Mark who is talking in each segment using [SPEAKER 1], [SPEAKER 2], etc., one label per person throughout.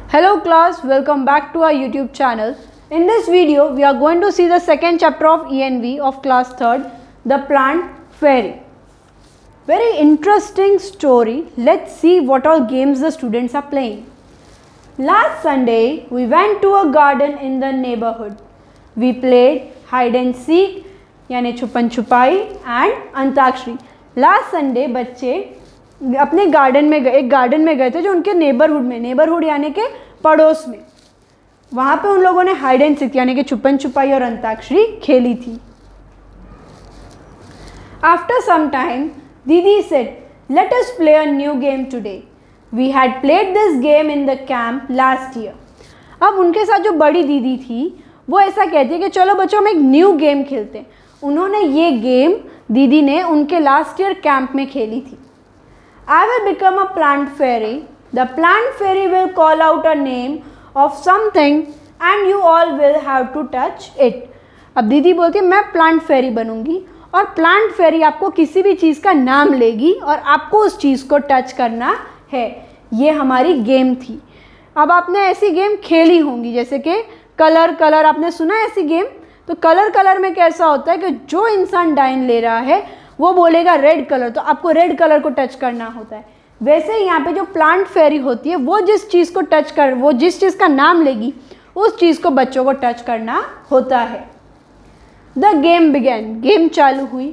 [SPEAKER 1] Hello class, welcome back to our YouTube channel. In this video, we are going to see the second chapter of ENV of class 3rd, The Plant Fairy. Very interesting story. Let's see what all games the students are playing. Last Sunday, we went to a garden in the neighborhood. We played hide and seek यानी छुपन छुपाई and antakshari. Last Sunday बच्चे अपने एक garden में गए थे जो उनके नेबरहुड यानी के पड़ोस में. वहाँ पे उन लोगों ने हाइड एंड सीक यानी कि छुपन छुपाई और अंताक्षरी खेली थी. After some time, Didi said, "Let us play a new game today. We had played this game in the camp last year." अब उनके साथ जो बड़ी दीदी थी वो ऐसा कहती है कि चलो बच्चों हम एक न्यू गेम खेलते हैं. उन्होंने ये गेम दीदी ने उनके लास्ट ईयर कैंप में खेली थी. I will become a plant fairy. The plant fairy will call out a name of something and you all will have to touch it. अब दीदी बोलती है मैं प्लांट फेरी बनूंगी और प्लांट फेरी आपको किसी भी चीज़ का नाम लेगी और आपको उस चीज़ को टच करना है. ये हमारी गेम थी. अब आपने ऐसी गेम खेली होंगी जैसे कि कलर आपने सुना है ऐसी गेम. तो कलर में कैसा होता है कि जो इंसान डाइन ले रहा है वो बोलेगा रेड कलर, तो आपको रेड कलर को टच करना होता है. वैसे ही यहाँ पे जो प्लांट फेरी होती है वो जिस चीज़ का नाम लेगी उस चीज़ को बच्चों को टच करना होता है. The game begin. गेम चालू हुई.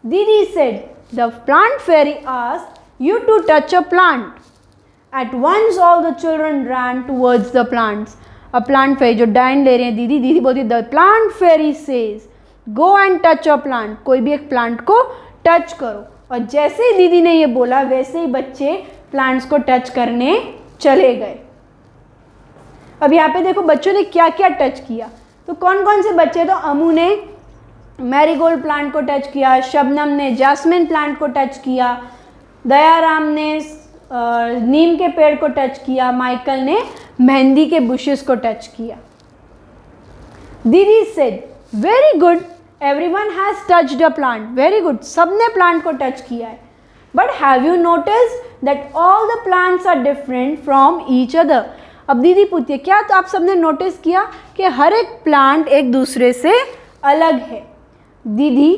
[SPEAKER 1] दीदी said the plant fairy asked you to touch a plant. At once all the children ran towards the plants. अब प्लांट फेरी जो डाइन ले रहे हैं दीदी बोलती है the plant fairy says go and touch a plant. कोई भी एक प्लांट को टच करो. और जैसे ही दीदी ने ये बोला वैसे ही बच्चे प्लांट्स को टच करने चले गए. अब यहाँ पे देखो बच्चों ने क्या क्या टच किया. तो कौन कौन से बच्चे, तो अमू ने मैरीगोल्ड प्लांट को टच किया, शबनम ने जैस्मिन प्लांट को टच किया, दयाराम ने नीम के पेड़ को टच किया, माइकल ने मेहंदी के बुशेस को टच किया. दीदी said very good, everyone has touched a plant. Very good, सबने प्लांट को टच किया है. But have you noticed that all the plants are different from each other. अब दीदी पूछती है क्या तो आप सबने नोटिस किया कि हर एक प्लांट एक दूसरे से अलग है. दीदी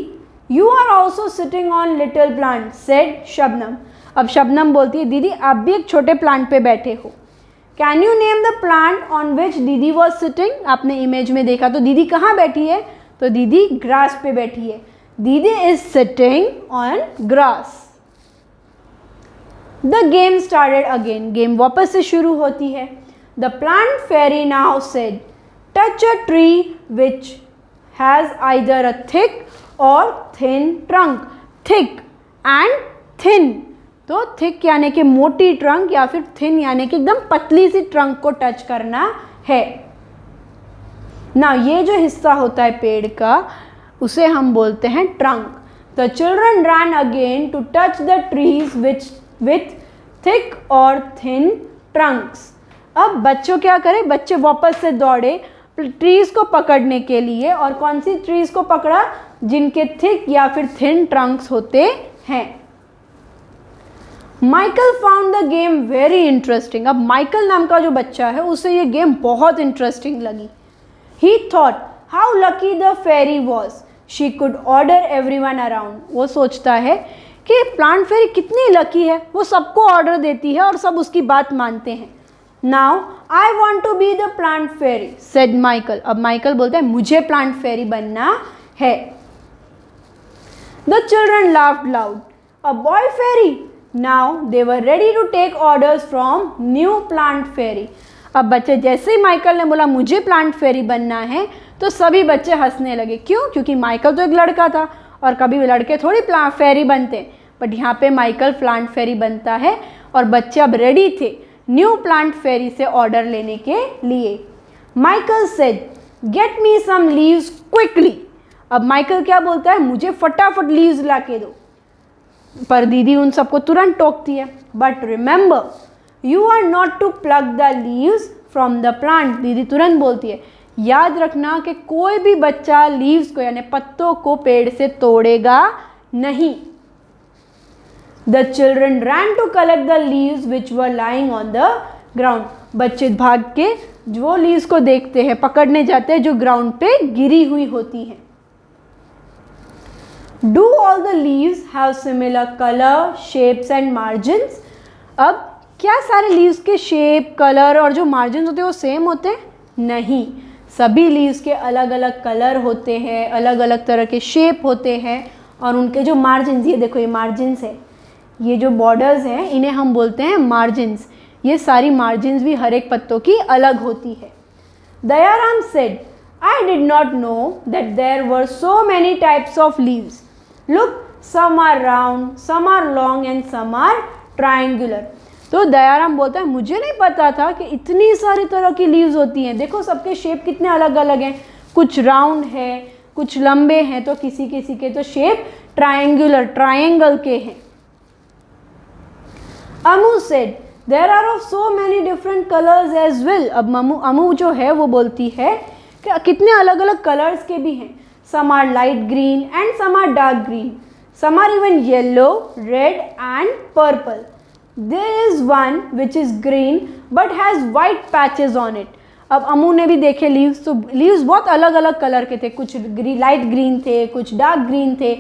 [SPEAKER 1] you are also sitting on little plant said Shabnam. अब शबनम बोलती है दीदी आप भी एक छोटे प्लांट पे बैठे हो. Can you name the plant on which दीदी वॉज सिटिंग. आपने इमेज में देखा तो दीदी कहाँ बैठी है, तो दीदी ग्रास पे बैठी है. दीदी is sitting on grass. The game started again. Game वापस से शुरू होती है. The plant fairy now said touch a tree which has either a thick और thin trunk. Thick and thin, तो थिक यानी कि मोटी ट्रंक या फिर थिन यानी कि एकदम पतली सी ट्रंक को टच करना है. ना ये जो हिस्सा होता है पेड़ का उसे हम बोलते हैं trunk. The children ran again to touch the trees with thick और थिन ट्रंक्स. अब बच्चों क्या करें, बच्चे वापस से दौड़े ट्रीज को पकड़ने के लिए. और कौन सी ट्रीज को पकड़ा, जिनके थिक या फिर थिन ट्रंक्स होते हैं. Michael found the game very interesting. अब माइकल नाम का जो बच्चा है उसे ये गेम बहुत इंटरेस्टिंग लगी. He thought how lucky the fairy was. She could order everyone around. वो सोचता है कि प्लांट फेरी कितनी लकी है, वो सबको ऑर्डर देती है और सब उसकी बात मानते हैं. Now I want to be the plant fairy, said Michael. अब माइकल बोलता है मुझे प्लांट फेरी बनना है. The children laughed loud. A boy fairy. Now they were ready to take orders from new plant fairy. अब बच्चे जैसे ही माइकल ने बोला मुझे प्लांट फेरी बनना है तो सभी बच्चे हंसने लगे. क्यों, क्योंकि माइकल तो एक लड़का था और कभी भी लड़के थोड़ी प्लांट फेरी बनते. बट यहाँ पे माइकल प्लांट फेरी बनता है और बच्चे अब रेडी थे न्यू प्लांट फेरी से ऑर्डर लेने के लिए. Michael said get me some leaves quickly. अब माइकल क्या बोलता है, मुझे फटाफट लीव्स ला के दो. पर दीदी उन सबको तुरंत टोकती है. But remember you are not to pluck the leaves from the plant. दीदी तुरंत बोलती है याद रखना कि कोई भी बच्चा लीव्स को यानी पत्तों को पेड़ से तोड़ेगा नहीं. The children ran to collect the leaves which were lying on the ground. बच्चे भाग के जो लीव्स को देखते हैं, पकड़ने जाते हैं जो ग्राउंड पे गिरी हुई होती हैं। Do all the leaves have similar colour, shapes and margins? अब क्या सारे लीव्स के शेप, कलर और जो मार्जिन होते हैं वो सेम होते हैं? नहीं, सभी लीव्स के अलग अलग कलर होते हैं, अलग अलग तरह के शेप होते हैं और उनके जो मार्जिन्स, ये देखो ये मार्जिन्स है, ये जो बॉर्डर्स हैं इन्हें हम बोलते हैं मार्जिन्स। ये सारी मार्जिन्स भी हर एक पत्तों की अलग होती है। Dayaram said, I did not know that there were so many types of leaves. Look, some are round, some are long and some are triangular. तो दयाराम बोलता है मुझे नहीं पता था कि इतनी सारी तरह की लीव्स होती हैं। देखो सबके शेप कितने अलग अलग हैं, कुछ राउंड है, कुछ लंबे हैं, तो किसी किसी के तो शेप ट्रायंगुलर, ट्रायंगल के हैं। Amu said there are of so many different colours as well. अब अमू जो है वो बोलती है कि कितने अलग अलग कलर्स के भी हैं। Some are light green and some are dark green, some are even yellow, red and purple. There is one which is green but has white patches on it. अब अमू ने भी देखे लीव्स, तो लीव्स बहुत अलग अलग कलर के थे, कुछ लाइट ग्रीन थे, कुछ डार्क ग्रीन थे,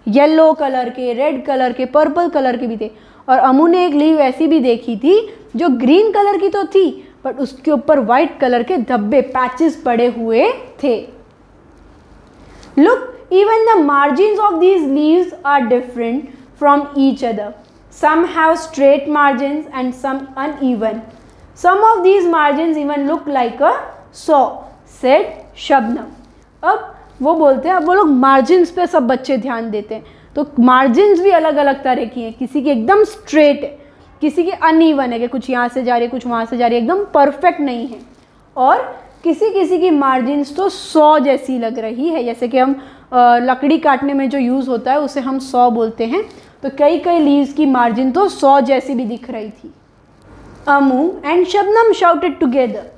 [SPEAKER 1] येलो कलर के, रेड कलर के, पर्पल कलर के भी थे। और अमू ने एक लीव ऐसी भी देखी थी जो ग्रीन कलर की तो थी बट उसके ऊपर वाइट कलर के धब्बे, पैचेस पड़े हुए थे। Look, even the margins of these leaves are different from each other. Some have straight margins and some uneven. Some of these margins even look like a saw, said Shabnam. अब वो बोलते हैं, अब वो लोग मार्जिन्स पे सब बच्चे ध्यान देते हैं, तो मार्जिन्स भी अलग अलग तरह की हैं। किसी की एकदम स्ट्रेट है, किसी की अनइवन है कि कुछ यहाँ से जा रही है कुछ वहाँ से जा रही है, एकदम परफेक्ट नहीं है। और किसी किसी की मार्जिन्स तो सॉ जैसी लग रही है, जैसे कि हम लकड़ी काटने में जो यूज़ होता है उसे हम सॉ बोलते हैं। तो कई कई लीव्स की मार्जिन तो सॉ जैसी भी दिख रही थी। Amu and Shabnam shouted together,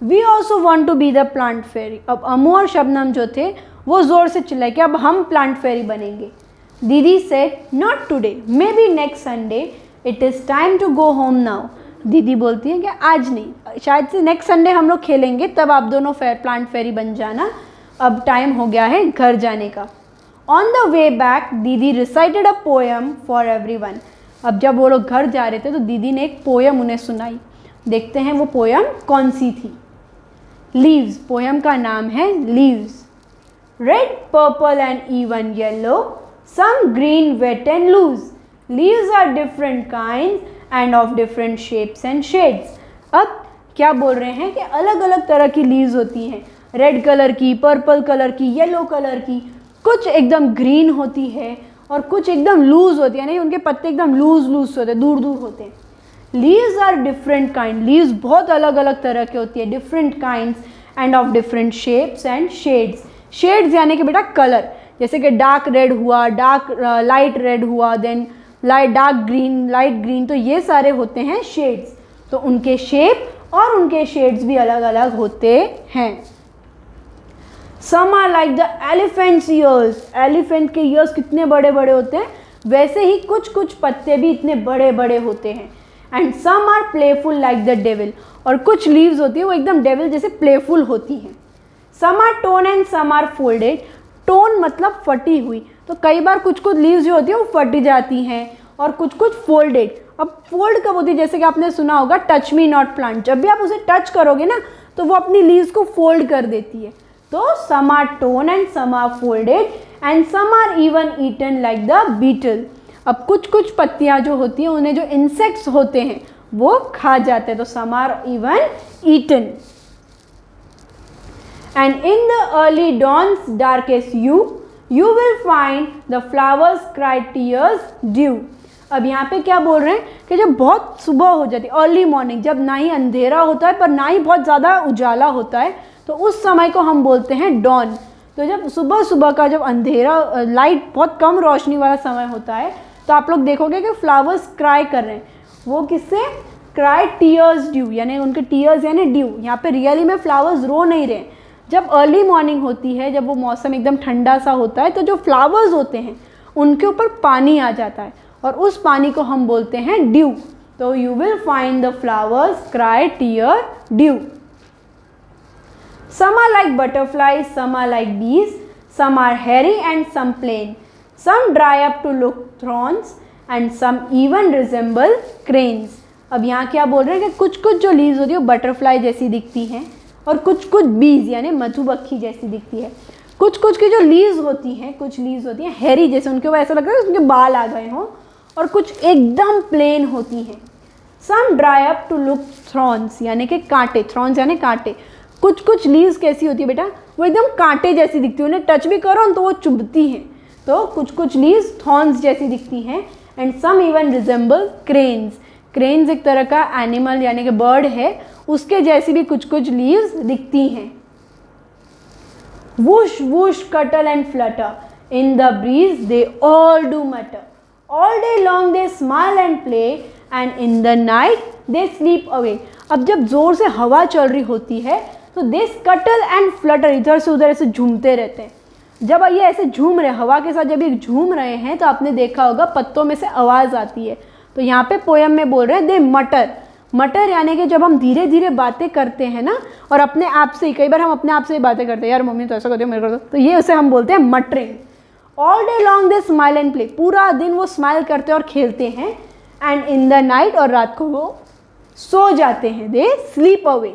[SPEAKER 1] we also want to be the plant fairy. अब अमू और शबनम जो थे वो ज़ोर से चिल्लाए कि अब हम प्लांट फेरी बनेंगे। दीदी said not today, maybe next Sunday, it is time to go home now. दीदी बोलती हैं कि आज नहीं, शायद से नेक्स्ट संडे हम लोग खेलेंगे, तब आप दोनों प्लांट फेरी बन जाना, अब टाइम हो गया है घर जाने का। ऑन द वे बैक दीदी recited a poem for everyone. अब जब वो लोग घर जा रहे थे तो दीदी ने एक पोएम उन्हें सुनाई। देखते हैं वो पोएम कौन सी थी। लीव्स, पोएम का नाम है leaves. Red, purple and even yellow, some green, wet and loose. Leaves are different kinds and of different shapes and shades. अब क्या बोल रहे हैं कि अलग अलग तरह की लीव्स होती हैं, रेड कलर की, पर्पल कलर की, येलो कलर की, कुछ एकदम ग्रीन होती है और कुछ एकदम लूज होती है, यानी उनके पत्ते एकदम लूज होते हैं, दूर दूर होते हैं। Leaves are different kind, leaves बहुत अलग अलग तरह की होती है, different kinds and of different shapes and shades. Shades यानी कि बेटा कलर, जैसे कि डार्क रेड हुआ, डार्क लाइट रेड हुआ, then dark green, light green, तो ये सारे होते हैं शेड्स। तो उनके शेप और उनके शेड्स भी अलग अलग होते हैं। Some are like the elephants ears, elephant के ईयर्स कितने बड़े बड़े होते हैं, वैसे ही कुछ कुछ पत्ते भी इतने बड़े बड़े होते हैं। And some are playful like the devil, और कुछ लीव्स होती है वो एकदम डेविल जैसे प्लेफुल होती हैं। Some are torn and some are folded. Torn मतलब फटी हुई, तो कई बार कुछ कुछ लीव्स जो होती है वो फटी जाती हैं और कुछ कुछ फोल्डेड। अब फोल्ड कब होती है, जैसे कि आपने सुना होगा टच मी नॉट प्लांट, जब भी आप उसे टच करोगे ना तो वो अपनी लीव्स को फोल्ड कर देती है। तो some are torn and some are folded and some are even eaten like the beetle. अब कुछ कुछ पत्तियाँ जो होती हैं उन्हें जो इंसेक्ट्स होते हैं वो खा जाते हैं, तो some are even eaten. And in the early dawn's darkest hue, you will find the flowers cry tears dew. अब यहाँ पे क्या बोल रहे हैं कि जब बहुत सुबह हो जाती है, अर्ली मॉर्निंग, जब ना ही अंधेरा होता है पर ना ही बहुत ज़्यादा उजाला होता है, तो उस समय को हम बोलते हैं डॉन। तो जब सुबह सुबह का जब अंधेरा, लाइट बहुत कम रोशनी वाला समय होता है, तो आप लोग देखोगे कि फ्लावर्स क्राई कर रहे हैं। वो किससे? क्राई टीयर्स ड्यू, यानी उनके टीयर्स यानी ड्यू। यहाँ पे रियली में फ्लावर्स रो नहीं रहे हैं। जब अर्ली मॉर्निंग होती है, जब वो मौसम एकदम ठंडा सा होता है, तो जो फ्लावर्स होते हैं उनके ऊपर पानी आ जाता है और उस पानी को हम बोलते हैं ड्यू। तो you will find the flowers cry tear dew. Some are like butterflies, some are like bees, some are hairy and some plain. Some dry up to look thorns and some even resemble cranes. अब यहाँ क्या बोल रहे हैं कि कुछ कुछ जो लीव्स होती है वो बटरफ्लाई जैसी दिखती हैं और कुछ कुछ बीज यानी मधुमक्खी जैसी दिखती है। कुछ कुछ की जो लीव्स होती हैं, कुछ लीव्स होती हैं हैरी जैसे, उनके ऊपर ऐसा लगता है उनके बाल आ गए हों, और कुछ एकदम प्लेन होती हैं। Some dry up to look thorns यानी कि कांटे, thorns यानी कांटे। कुछ कुछ लीव्स कैसी होती है बेटा, वो एकदम कांटे जैसी दिखती है, उन्हें टच भी करो तो वो चुभती हैं। तो कुछ कुछ लीव्स थॉर्न्स जैसी दिखती हैं। And some even resemble cranes. Cranes एक तरह का एनिमल यानी कि बर्ड है, उसके जैसी भी कुछ कुछ लीव्स दिखती हैं। Whoosh whoosh cuddle and flutter in the breeze they all do matter, all day long they smile and play and in the night they sleep away. अब जब जोर से हवा चल रही होती है तो दे स्कटल एंड फ्लटर, इधर से उधर ऐसे झूमते रहते हैं। जब ये ऐसे झूम रहे, हवा के साथ जब ये झूम रहे हैं तो आपने देखा होगा पत्तों में से आवाज़ आती है। तो यहाँ पे पोयम में बोल रहे हैं दे मटर। मटर यानी कि जब हम धीरे धीरे बातें करते हैं ना, और अपने आप से ही, कई बार हम अपने आप से ही बातें करते हैं, यार मम्मी तो ऐसा करती है, मेरे को तो ये उसे हम बोलते हैं muttering. All day long they smile and play, पूरा दिन वो स्माइल करते और खेलते हैं। एंड इन द नाइट, और रात को वो सो जाते हैं, दे sleep away.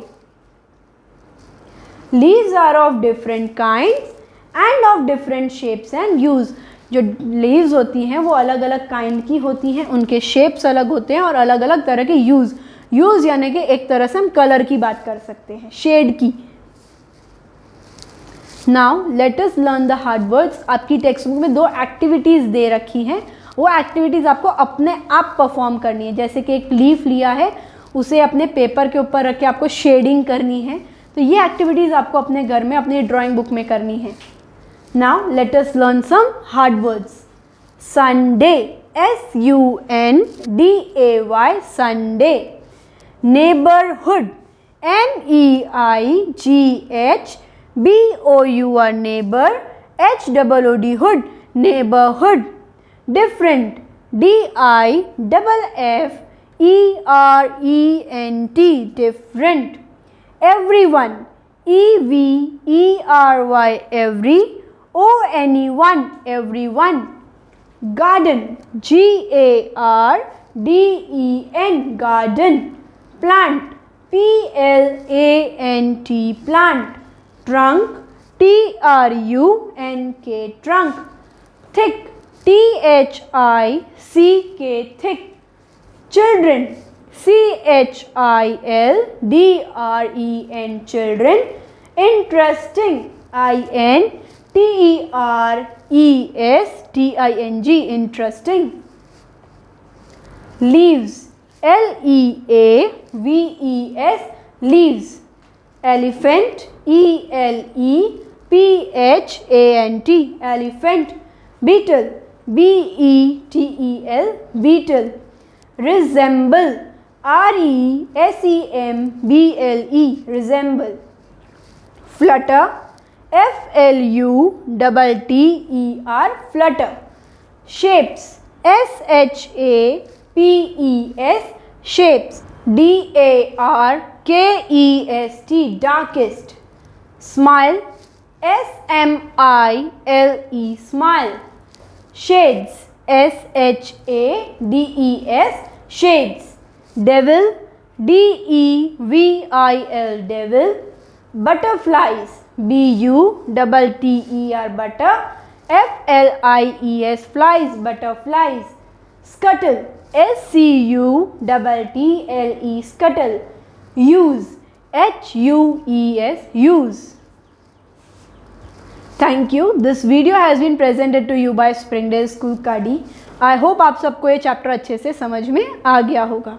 [SPEAKER 1] Leaves are of different kinds and of different shapes and use. जो leaves होती हैं वो अलग अलग kind की होती हैं, उनके shapes अलग होते हैं और अलग अलग तरह के use यानी कि एक तरह से हम कलर की बात कर सकते हैं, शेड की। Now let us learn the hard words. आपकी टेक्स्ट बुक में 2 एक्टिविटीज़ दे रखी हैं, वो एक्टिविटीज़ आपको अपने आप परफॉर्म करनी है। जैसे कि एक लीफ लिया है, उसे अपने पेपर के ऊपर रख के आपको शेडिंग करनी है। तो ये एक्टिविटीज़ आपको अपने घर में अपनी ड्राइंग बुक में करनी है। Now let us learn some hard words. Sunday, SUNDAY, Sunday. Neighbourhood, NEIGHBOUR, neighbour, HOOD, hood, neighbourhood. Different, DIFFERENT, different. Everyone, EVERY, every, ONE, everyone. Garden, GARDEN, garden. Plant, PLANT, plant. Trunk, TRUNK, trunk. Thick, THICK, thick. Children, CHILDREN, children. Interesting, INTERESTING, interesting. Leaves, LEAVES, leaves. Elephant, ELEPHANT, elephant. Beetle, BEETLE, beetle. Resemble, RESEMBLE, resemble. Flutter, FLUTTER, flutter. Shapes, SHAPES, shapes. DARKEST, darkest. Smile, SMILE, smile. Shades, SHADES, shades. Devil, DEVIL, devil. Butterflies, BUTTER, butter. FLIES, flies, butterflies. Scuttle, SCUTTLE, scuttle. Use, HUES, use. Thank you. This video has been presented to you by Springdale School, Kadi. I hope आप सबको ये chapter अच्छे से समझ में आ गया होगा।